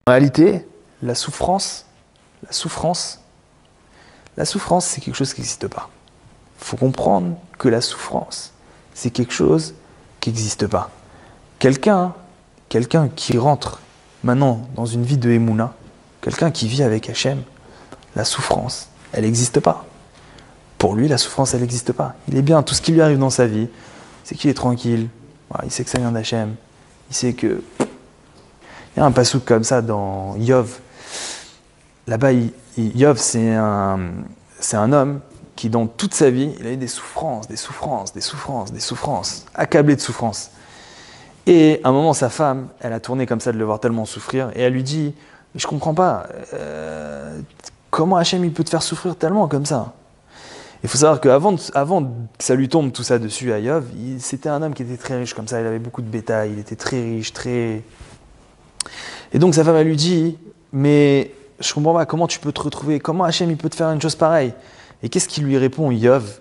En réalité, la souffrance, la souffrance, la souffrance, c'est quelque chose qui n'existe pas. Il faut comprendre que la souffrance, c'est quelque chose qui n'existe pas. Quelqu'un qui rentre maintenant dans une vie de Emouna, quelqu'un qui vit avec Hachem, la souffrance, elle n'existe pas. Pour lui, la souffrance, elle n'existe pas. Il est bien, tout ce qui lui arrive dans sa vie, c'est qu'il est tranquille, voilà, il sait que ça vient d'Hachem, il sait que... Il y a un passouk comme ça dans Yov. Là-bas, Yov, c'est un homme qui, dans toute sa vie, il a eu des souffrances, accablé de souffrances. Et à un moment, sa femme, elle a tourné comme ça de le voir tellement souffrir, et elle lui dit, je comprends pas, comment Hachem il peut te faire souffrir tellement comme ça? Il faut savoir qu'avant que ça lui tombe tout ça dessus à Yov, c'était un homme qui était très riche comme ça, il avait beaucoup de bétail, il était très riche, très... Et donc sa femme elle lui dit, mais je comprends pas, comment tu peux te retrouver, comment Hachem il peut te faire une chose pareille? Et qu'est-ce qu'il lui répond, Yov?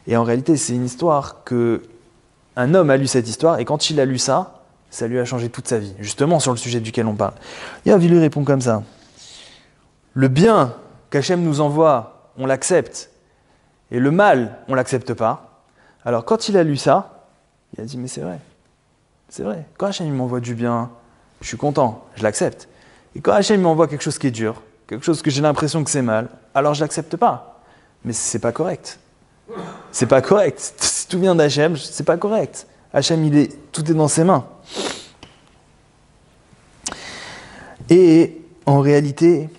Et en réalité, c'est une histoire que un homme a lu cette histoire, et quand il a lu ça, ça lui a changé toute sa vie, justement sur le sujet duquel on parle. Yov, il lui répond comme ça. Le bien qu'Hachem nous envoie, on l'accepte, et le mal, on l'accepte pas. Alors quand il a lu ça, il a dit, mais c'est vrai. Quand Hachem il m'envoie du bien, je suis content, je l'accepte. Et quand Hachem m'envoie quelque chose qui est dur, quelque chose que j'ai l'impression que c'est mal, alors je l'accepte pas. Mais c'est pas correct. C'est pas correct. Si tout vient d'Hachem, c'est pas correct. Hachem, tout est dans ses mains. Et en réalité,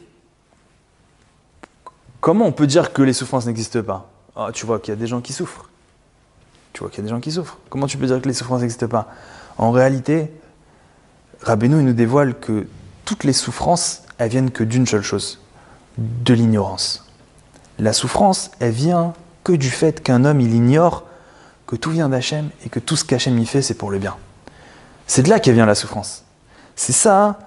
comment on peut dire que les souffrances n'existent pas? Oh, tu vois qu'il y a des gens qui souffrent. Comment tu peux dire que les souffrances n'existent pas? En réalité, Rabbeinu il nous dévoile que toutes les souffrances, elles viennent que d'une seule chose, de l'ignorance. La souffrance, elle vient que du fait qu'un homme, il ignore que tout vient d'Hachem et que tout ce qu'Hachem y fait, c'est pour le bien. C'est de là qu'elle vient la souffrance. C'est ça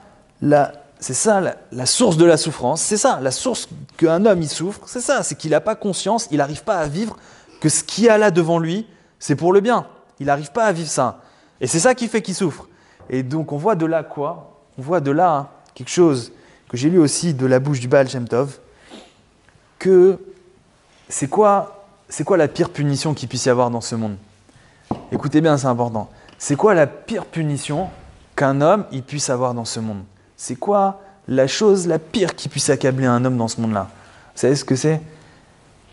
la source de la souffrance. C'est ça, la source qu'un homme, il souffre. C'est ça, c'est qu'il n'a pas conscience, il n'arrive pas à vivre que ce qu'il y a là devant lui, c'est pour le bien. Il n'arrive pas à vivre ça. Et c'est ça qui fait qu'il souffre. Et donc on voit de là quoi? On voit de là quelque chose que j'ai lu aussi de la bouche du Baal Shem Tov, que c'est quoi la pire punition qu'il puisse y avoir dans ce monde? Écoutez bien, c'est important. C'est quoi la pire punition qu'un homme il puisse avoir dans ce monde? C'est quoi la chose la pire qui puisse accabler un homme dans ce monde-là? Vous savez ce que c'est?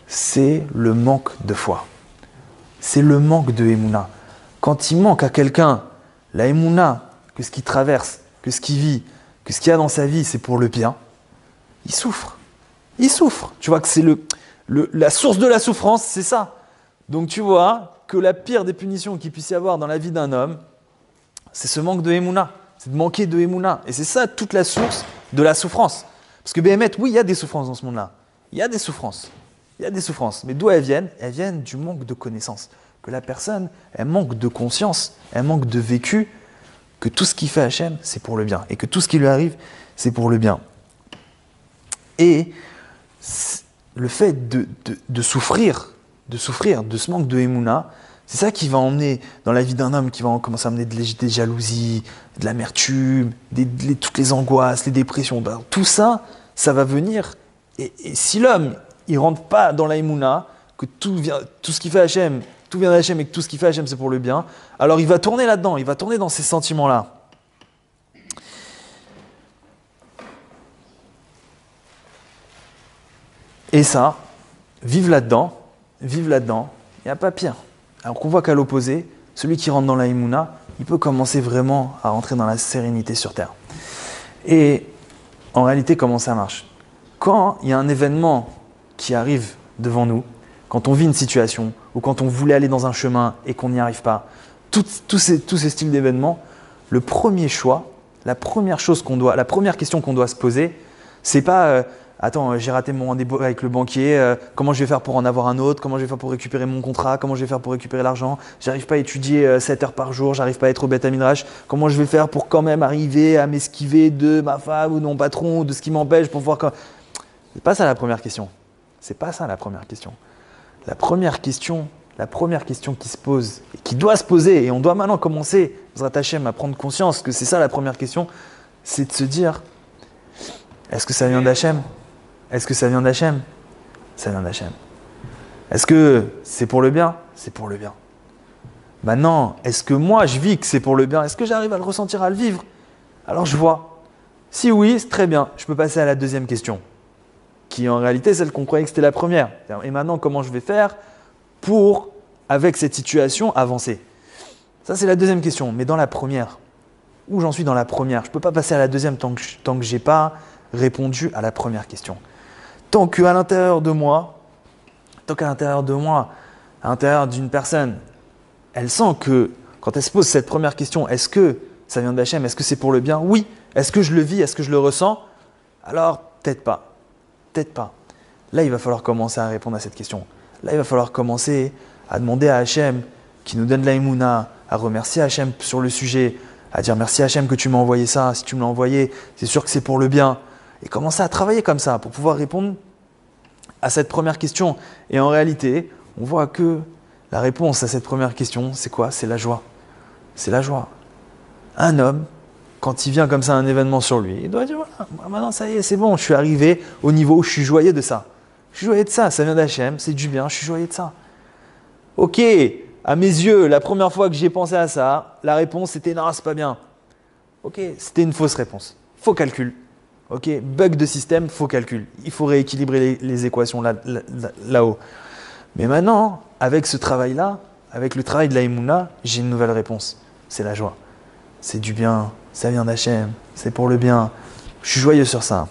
C'est le manque de foi. C'est le manque de Emouna. Quand il manque à quelqu'un la Emouna, que ce qu'il traverse, que ce qu'il vit, que ce qu'il y a dans sa vie, c'est pour le bien, il souffre. Tu vois que c'est la source de la souffrance, c'est ça. Donc tu vois que la pire des punitions qu'il puisse y avoir dans la vie d'un homme, c'est ce manque de Emouna, c'est de manquer de Emouna. Et c'est ça toute la source de la souffrance. Parce que Béhémet, oui, il y a des souffrances dans ce monde-là. Il y a des souffrances. Mais d'où elles viennent? Elles viennent du manque de connaissance. Que la personne, elle manque de conscience, elle manque de vécu, que tout ce qu'il fait Hachem, c'est pour le bien. Et que tout ce qui lui arrive, c'est pour le bien. Et le fait de souffrir de ce manque de Emouna, c'est ça qui va emmener dans la vie d'un homme, qui va commencer à amener des jalousies, de l'amertume, toutes les angoisses, les dépressions. Ben, tout ça, ça va venir. Et si l'homme, il rentre pas dans la Emouna, que tout ce qu'il fait Hachem, tout vient d'Hachem et que tout ce qu'il fait Hachem, c'est pour le bien, alors il va tourner là-dedans, il va tourner dans ces sentiments-là. Et ça, vivre là-dedans, il n'y a pas pire. Alors qu'on voit qu'à l'opposé, celui qui rentre dans la Emouna, il peut commencer vraiment à rentrer dans la sérénité sur terre. Et en réalité, comment ça marche? Quand il y a un événement qui arrive devant nous, quand on vit une situation, ou quand on voulait aller dans un chemin et qu'on n'y arrive pas, tous ces styles d'événements, le premier choix, la première question qu'on doit se poser, c'est pas attends, j'ai raté mon rendez-vous avec le banquier, comment je vais faire pour en avoir un autre, comment je vais faire pour récupérer mon contrat, comment je vais faire pour récupérer l'argent, j'arrive pas à étudier 7 heures par jour, j'arrive pas à être au Beth Midrash, comment je vais faire pour quand même arriver à m'esquiver de ma femme ou de mon patron ou de ce qui m'empêche pour pouvoir... C'est pas ça la première question. La première question qui se pose, et qui doit se poser, et on doit maintenant commencer, Zrat Hashem, à prendre conscience que c'est ça la première question, c'est de se dire, Est-ce que ça vient d'Hachem? Est-ce que ça vient d'Hachem? Ça vient d'Hachem. Est-ce que c'est pour le bien? C'est pour le bien. Maintenant, est-ce que moi je vis que c'est pour le bien? Est-ce que j'arrive à le ressentir, à le vivre? Alors je vois. Si oui, c'est très bien. Je peux passer à la deuxième question, qui en réalité celle qu'on croyait que c'était la première. Et maintenant, comment je vais faire pour, avec cette situation, avancer? Ça, c'est la deuxième question. Mais dans la première, où j'en suis dans la première? Je ne peux pas passer à la deuxième tant que je n'ai pas répondu à la première question. Tant qu'à l'intérieur de moi, à l'intérieur d'une personne, elle sent que quand elle se pose cette première question, est-ce que ça vient d'Hachem? Est-ce que c'est pour le bien? Oui. Est-ce que je le vis? Est-ce que je le ressens? Alors, peut-être pas. Peut-être pas. Là, il va falloir commencer à répondre à cette question. Là, il va falloir commencer à demander à Hachem qui nous donne la Emouna, à remercier Hachem sur le sujet, à dire merci Hachem que tu m'as envoyé ça. Si tu me l'as envoyé, c'est sûr que c'est pour le bien. Et commencer à travailler comme ça pour pouvoir répondre à cette première question. Et en réalité, on voit que la réponse à cette première question, c'est quoi? C'est la joie. C'est la joie. Un homme, quand il vient comme ça un événement sur lui, il doit dire voilà, maintenant ça y est, c'est bon, je suis arrivé au niveau où je suis joyeux de ça. Je suis joyeux de ça, ça vient d'Hachem, c'est du bien, je suis joyeux de ça. Ok, à mes yeux, la première fois que j'ai pensé à ça, la réponse c'était non, c'est pas bien. Ok, c'était une fausse réponse. Faux calcul. Ok, bug de système, faux calcul. Il faut rééquilibrer les équations là-haut. Mais maintenant, avec ce travail-là, avec le travail de la Emouna, j'ai une nouvelle réponse. C'est la joie. C'est du bien, ça vient d'Hachem, c'est pour le bien. Je suis joyeux sur ça.